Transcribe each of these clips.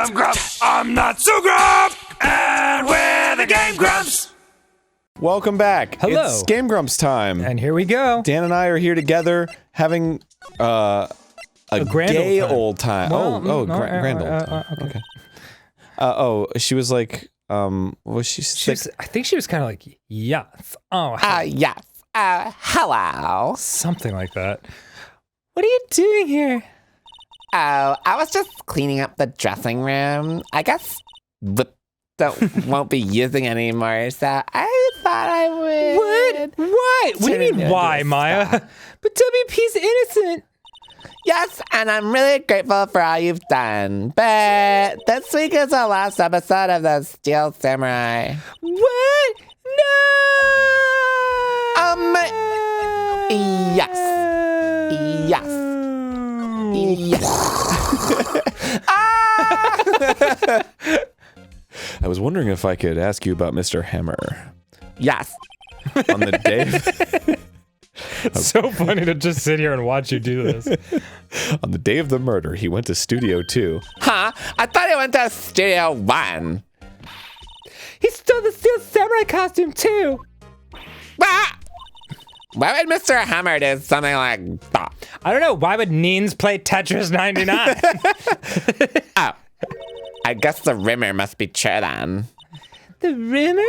I'm Grumps. I'm not so Grump. And we're the GameGrumps. Welcome back. Hello. It's GameGrumps time. And here we go. Dan and I are here together having a grand gay old time. old time. Well, Grand old time. Okay. She was like, was she sick? I think she was kind of like, yes. Oh, Yes. Hello. something like that. What are you doing here? Oh, I was just cleaning up the dressing room. I guess won't be using anymore, so I thought I would. What? Why? What do you mean, why, Maya? But WP's innocent. Yes, and I'm really grateful for all you've done. But this week is the last episode of the Steel Samurai. What? No! Yes. Yes. I was wondering if I could ask you about Mr. Hammer. Yes. On the day It's so funny to just sit here and watch you do this. on the day of the murder, he went to Studio 2. Huh? I thought he went to Studio 1. He stole the Steel Samurai costume, too. Ah! Why would Mr. Hammer do something like that? I don't know. Why would Neens play Tetris 99? Oh. I guess the rumor must be true then. The rumor?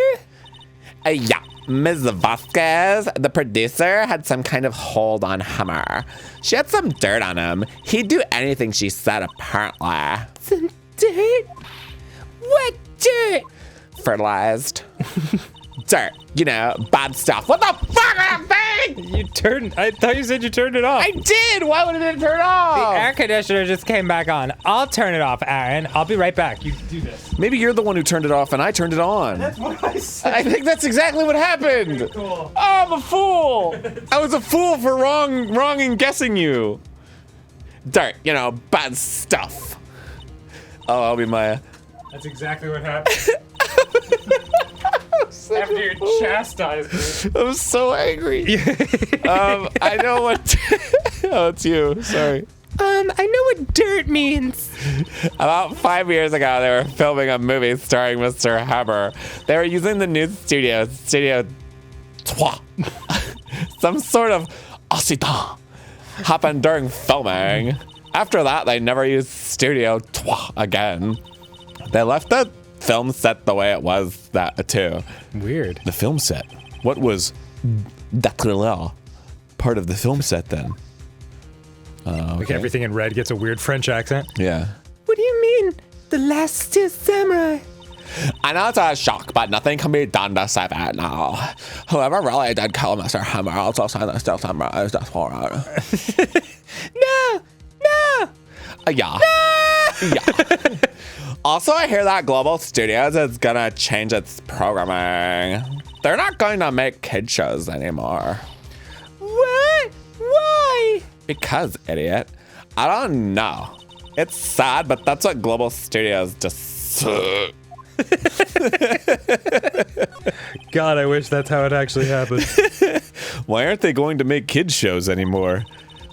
Yeah. Ms. Vasquez, the producer, had some kind of hold on Hammer. She had some dirt on him. He'd do anything she said, apparently. Some dirt? What dirt? Fertilized. Dirt. You know, bad stuff. What the fuck am I saying? I thought you said you turned it off. I did! Why would it turn off? The air conditioner just came back on. I'll turn it off, Aaron. I'll be right back. You do this. Maybe you're the one who turned it off and I turned it on. That's what I said. I think that's exactly what happened. Cool. Oh, I'm a fool. I was a fool for wrong in guessing you. Dirt. You know, bad stuff. Oh, I'll be Maya. That's exactly what happened. After you're chastised. I'm so angry. I know what. Oh, it's you. Sorry. I know what dirt means. About 5 years ago, they were filming a movie starring Mr. Hammer. They were using the new Studio 3. Some sort of accident happened during filming. After that, they never used Studio 3 again. They left the film set the way it was too. Weird. The film set. What was doctrine part of the film set then? Like everything in red gets a weird French accent. Yeah. What do you mean? The last Steel Samurai? I know it's a shock, but nothing can be done to save it now. Whoever really did kill Mr. Hammer also signed the Steel Samurai is just for it. No! No! Yeah. Yeah. Also, I hear that Global Studios is gonna change its programming. They're not going to make kid shows anymore. What? Why? Because, idiot. I don't know. It's sad, but that's what Global Studios just... God, I wish that's how it actually happened. Why aren't they going to make kids shows anymore?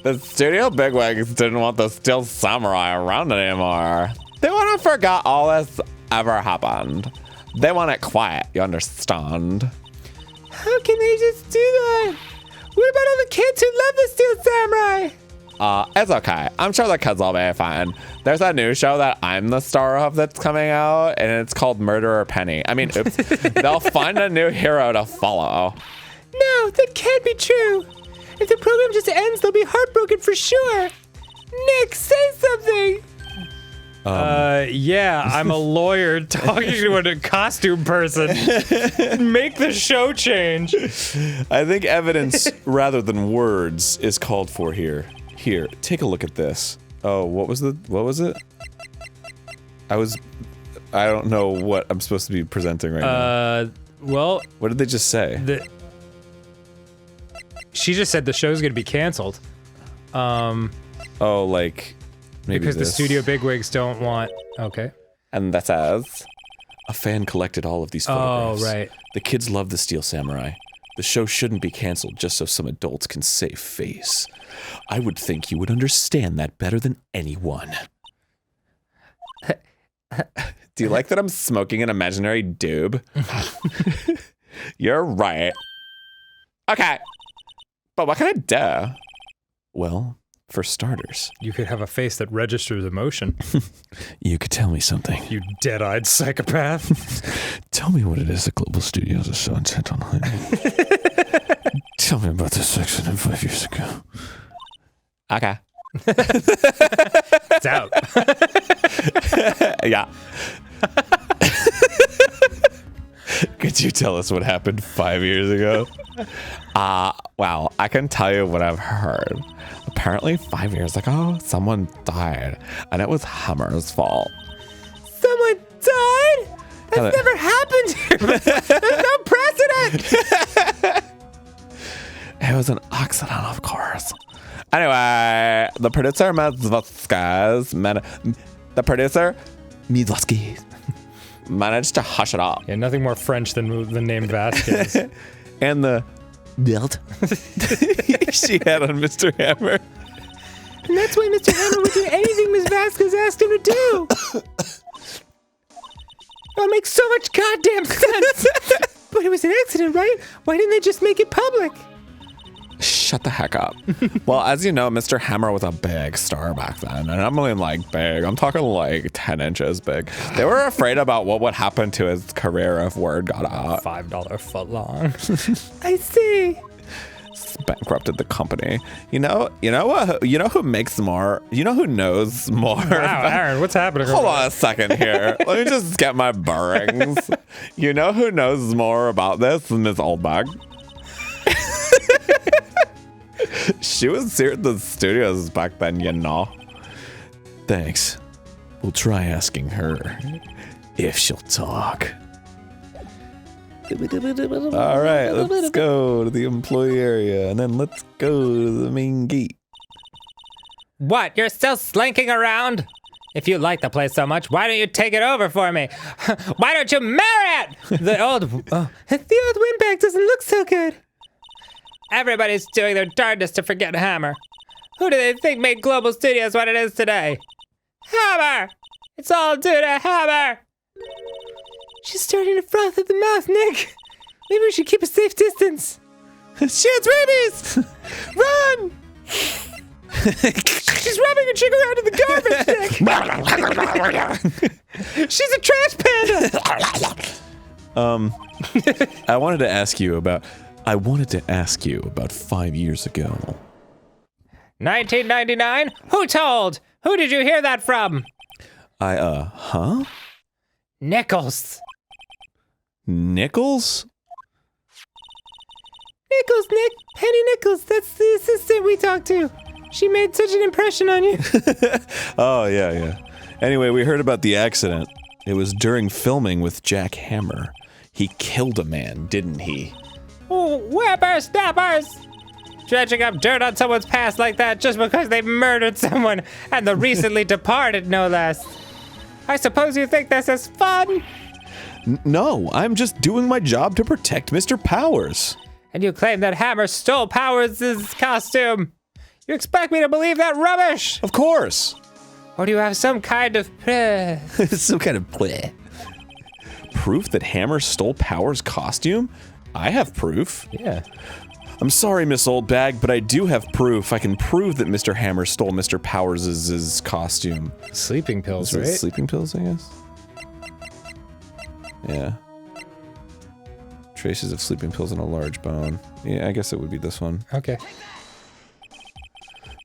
The studio bigwigs didn't want the Steel Samurai around anymore. They want to forget all this ever happened. They want it quiet, you understand? How can they just do that? What about all the kids who love the Steel Samurai? It's okay. I'm sure the kids will be fine. There's a new show that I'm the star of that's coming out, and it's called Murderer Penny. I mean, oops. They'll find a new hero to follow. No, that can't be true. If the program just ends, they'll be heartbroken for sure. Nick, say something. Yeah, I'm a lawyer talking to a costume person. Make the show change. I think evidence rather than words is called for here. Here, take a look at this. Oh, what was it? I don't know what I'm supposed to be presenting right now. Well, What did they just say? She just said the show's gonna be canceled. Oh, like maybe Because the this. studio bigwigs don't want... Okay. And that says... A fan collected all of these photographs. Oh, right. The kids love the Steel Samurai. The show shouldn't be canceled just so some adults can save face. I would think you would understand that better than anyone. Do you like that I'm smoking an imaginary doob? You're right. Okay. But what can I do? Well, for starters, You could have a face that registers emotion. you could tell me something. You dead-eyed psychopath. Tell me what it is that Global Studios is so intent on hiding. Tell me about this accident 5 years ago. Okay. It's out. Yeah. Could you tell us what happened 5 years ago? Well, I can tell you what I've heard. Apparently 5 years ago, someone died, and it was Hammer's fault. Someone died? That's never happened here. There's no precedent. It was an accident, of course. Anyway, the producer, Dee Vasquez, managed to hush it up. Yeah, nothing more French than the name Vasquez. And the belt she had on Mr. Hammer. And that's why Mr. Hammer would do anything Ms. Vasquez asked him to do. That makes so much goddamn sense. But it was an accident, right? Why didn't they just make it public? Shut the heck up. Well, as you know, Mr. Hammer was a big star back then. And I mean, like, big. I'm talking like 10 inches big. They were afraid about what would happen to his career if word got out. $5 foot long. I see. Bankrupted the company. You know who makes more? You know who knows more? Wow, Arin, what's happening? Hold on a second here. Let me just get my bearings. You know who knows more about this than Ms. Oldbag? She was here at the studios back then, you know. Thanks. We'll try asking her if she'll talk. All right, let's go to the employee area, and then let's go to the main gate. What? You're still slinking around? If you like the place so much, why don't you take it over for me? Why don't you marry it? The old windbag doesn't look so good. Everybody's doing their darndest to forget Hammer. Who do they think made Global Studios what it is today? Hammer! It's all due to Hammer! She's starting to froth at the mouth, Nick. Maybe we should keep a safe distance. She has rabies! Run! She's rubbing her chick around in the garbage, Nick. She's a trash panda! I wanted to ask you about 5 years ago. 1999? Who told? Who did you hear that from? Huh? Nichols. Nichols? Nichols, Nick. Penny Nichols. That's the assistant we talked to. She made such an impression on you. Oh, yeah. Anyway, we heard about the accident. It was during filming with Jack Hammer. He killed a man, didn't he? Oh, whippersnappers! Dredging up dirt on someone's past like that just because they murdered someone, and the recently departed, no less. I suppose you think this is fun? No, I'm just doing my job to protect Mr. Powers. And you claim that Hammer stole Powers' costume. You expect me to believe that rubbish? Of course. Or do you have some kind of Some kind of proof that Hammer stole Powers' costume? I have proof. Yeah. I'm sorry, Miss Oldbag, but I do have proof. I can prove that Mr. Hammer stole Mr. Powers' costume. Sleeping pills, Is it right? sleeping pills, I guess? Yeah. Traces of sleeping pills in a large bone. Yeah, I guess it would be this one. Okay.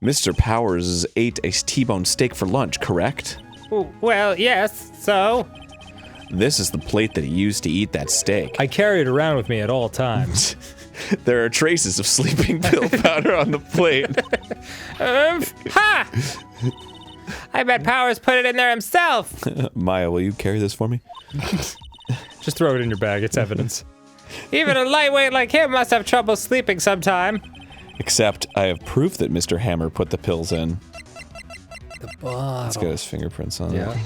Mr. Powers ate a T-bone steak for lunch, correct? Well, yes, so? This is the plate that he used to eat that steak. I carry it around with me at all times. There are traces of sleeping pill powder on the plate. Ha! I bet Powers put it in there himself. Maya, will you carry this for me? Just throw it in your bag, it's evidence. Even a lightweight like him must have trouble sleeping sometime. Except I have proof that Mr. Hammer put the pills in. The bottle. Let's get his fingerprints on Yeah. it.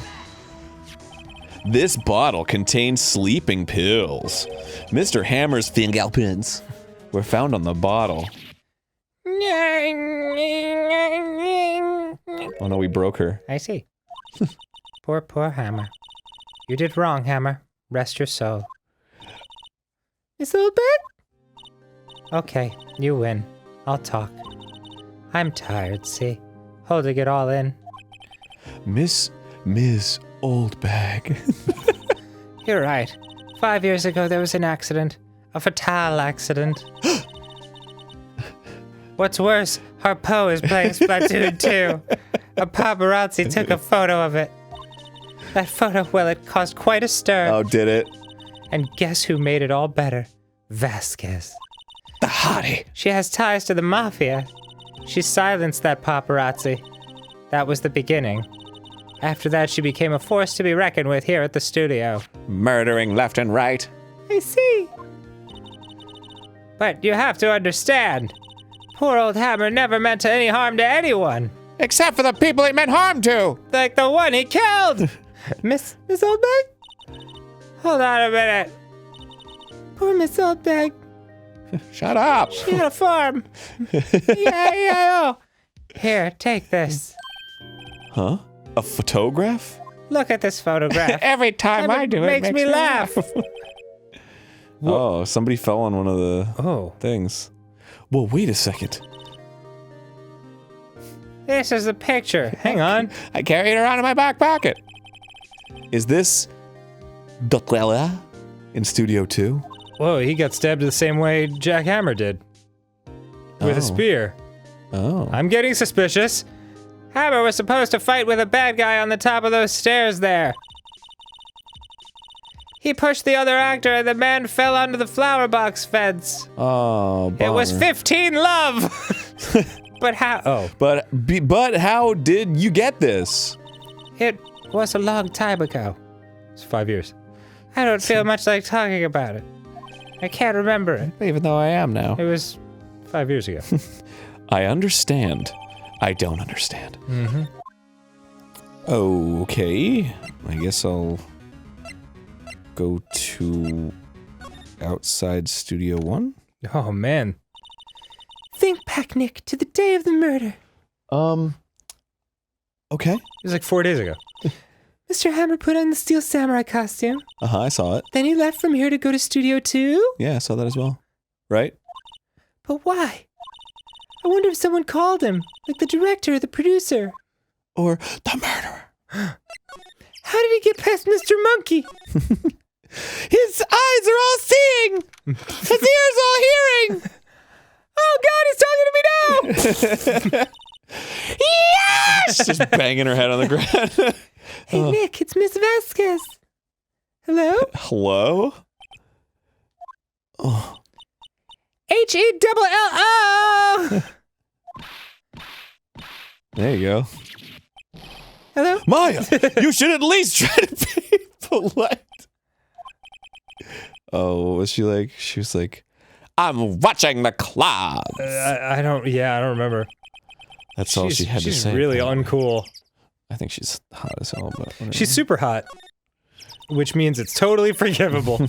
This bottle contains sleeping pills. Mr. Hammer's fingerprints were found on the bottle. Oh no, we broke her. I see. Poor Hammer. You did wrong, Hammer. Rest your soul. Miss Oldberg? Okay, you win. I'll talk. I'm tired, see? Holding it all in. Miss Oldbag. You're right. 5 years ago, there was an accident. A fatal accident. What's worse, Harpo is playing Splatoon 2. A paparazzi took a photo of it. That photo, well, it caused quite a stir. Oh, did it? And guess who made it all better? Vasquez. The hottie. She has ties to the mafia. She silenced that paparazzi. That was the beginning. After that, she became a force to be reckoned with here at the studio. Murdering left and right. I see. But you have to understand. Poor old Hammer never meant any harm to anyone. Except for the people he meant harm to. Like the one he killed. Miss Oldbag? Hold on a minute. Poor Miss Oldbag. Shut up. She had a farm. Yeah. Here, take this. Huh? A photograph? Look at this photograph. Every time I do it, makes me laugh. Oh, somebody fell on one of the things. Well, wait a second. This is a picture. Hang on. I carry it around in my back pocket. Is this Doctrine in Studio 2? Whoa, he got stabbed the same way Jack Hammer did. With a spear. Oh. I'm getting suspicious. Hammer was supposed to fight with a bad guy on the top of those stairs there. He pushed the other actor and the man fell onto the flower box fence. Oh, bummer. It was 15 love! But how? Oh. But how did you get this? It was a long time ago. It's 5 years. I don't feel much like talking about it. I can't remember it. Even though I am now. It was 5 years ago. I understand. I don't understand. Mm-hmm. Okay. I guess I'll go to outside Studio 1. Oh, man. Think back, Nick, to the day of the murder. Okay. It was like 4 days ago. Mr. Hammer put on the Steel Samurai costume. Uh-huh, I saw it. Then he left from here to go to Studio 2? Yeah, I saw that as well. Right? But why? I wonder if someone called him, like the director or the producer. Or the murderer. How did he get past Mr. Monkey? His eyes are all seeing! His ears all hearing! Oh God, he's talking to me now! Yes! Just banging her head on the ground. Hey Nick, it's Miss Vasquez. Hello? Hello? Oh. H-E-double-L-O! There you go. Hello? Maya, you should at least try to be polite. Oh, what was she like? She was like, I'm watching the clouds. I don't remember. That's all she had to say. She's really uncool. I think she's hot as hell, but whatever. She's super hot. Which means it's totally forgivable.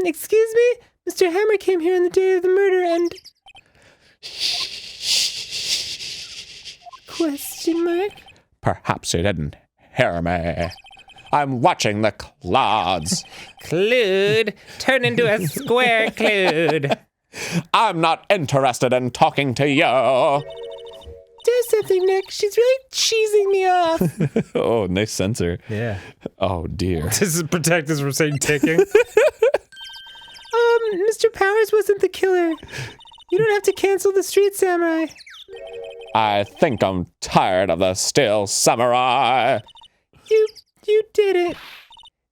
Excuse me? Mr. Hammer came here on the day of the murder and... Question mark? Perhaps you didn't hear me. I'm watching the clouds. Clued. Turn into a square, Clued. I'm not interested in talking to you. Do something, Nick. She's really cheesing me off. Oh, nice sensor. Yeah. Oh, dear. This is protect us from saying ticking. Mr. Powers wasn't the killer. You don't have to cancel the Street Samurai. I think I'm tired of the Steel Samurai. You did it.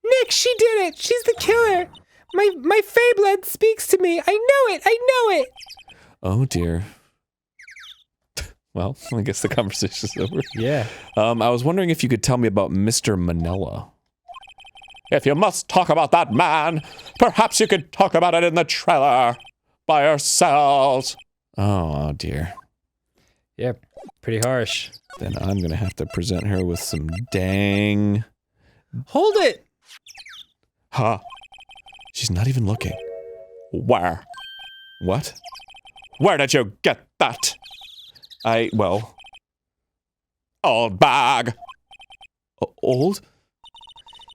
Nick, she did it. She's the killer. My Fey blood speaks to me. I know it. Oh, dear. Well, I guess the conversation's over. Yeah. I was wondering if you could tell me about Mr. Manila. If you must talk about that man, perhaps you could talk about it in the trailer by yourselves. Oh, dear. Yep. Pretty harsh. Then I'm gonna have to present her with some dang... Hold it! Huh? She's not even looking. Where? What? Where did you get that? Old bag. Old?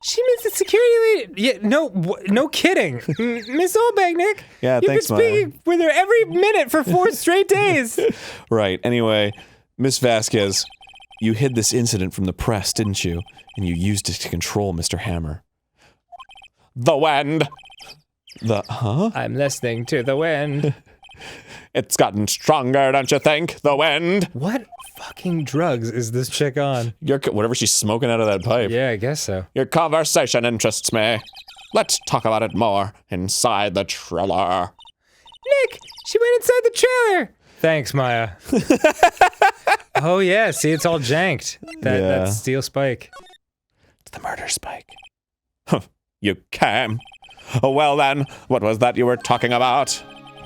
She means the security lady. Yeah, no kidding. Miss Olbagnick. Yeah, You've thanks, been Maya. speaking with her every minute for 4 straight days. Right. Anyway, Miss Vasquez, you hid this incident from the press, didn't you? And you used it to control Mr. Hammer. The wind. Huh? I'm listening to the wind. It's gotten stronger, don't you think? The wind. What fucking drugs is this chick on? Whatever she's smoking out of that pipe. Yeah, I guess so. Your conversation interests me. Let's talk about it more inside the trailer. Nick, she went inside the trailer. Thanks, Maya. Oh yeah, see, it's all janked. That steel spike. It's the murder spike. You came. Oh, well then, what was that you were talking about?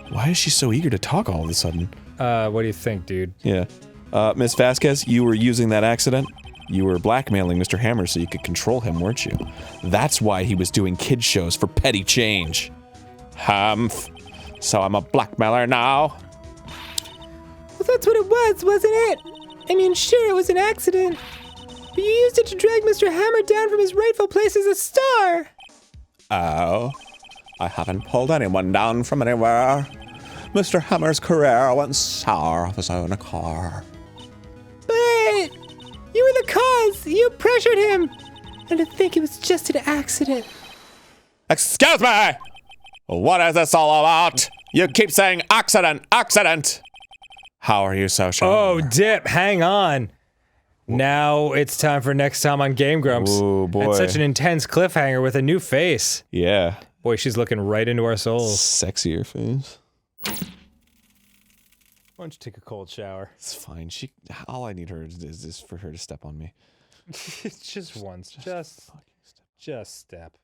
Why is she so eager to talk all of a sudden? What do you think, dude? Yeah. Miss Vasquez, you were using that accident? You were blackmailing Mr. Hammer so you could control him, weren't you? That's why he was doing kid shows for petty change. Humph. So I'm a blackmailer now? Well, that's what it was, wasn't it? I mean, sure, it was an accident. But you used it to drag Mr. Hammer down from his rightful place as a star. Oh, I haven't pulled anyone down from anywhere. Mr. Hammer's career went sour of his own accord. But you were the cause. You pressured him. And to think it was just an accident. Excuse me! What is this all about? You keep saying accident, accident! How are you so sure? Oh, Dip, hang on. Now it's time for next time on GameGrumps. Oh, boy. It's such an intense cliffhanger with a new face. Yeah. Boy, she's looking right into our souls. Sexier face. Why don't you take a cold shower? It's fine. All I need her is for her to step on me. Just once. Just step.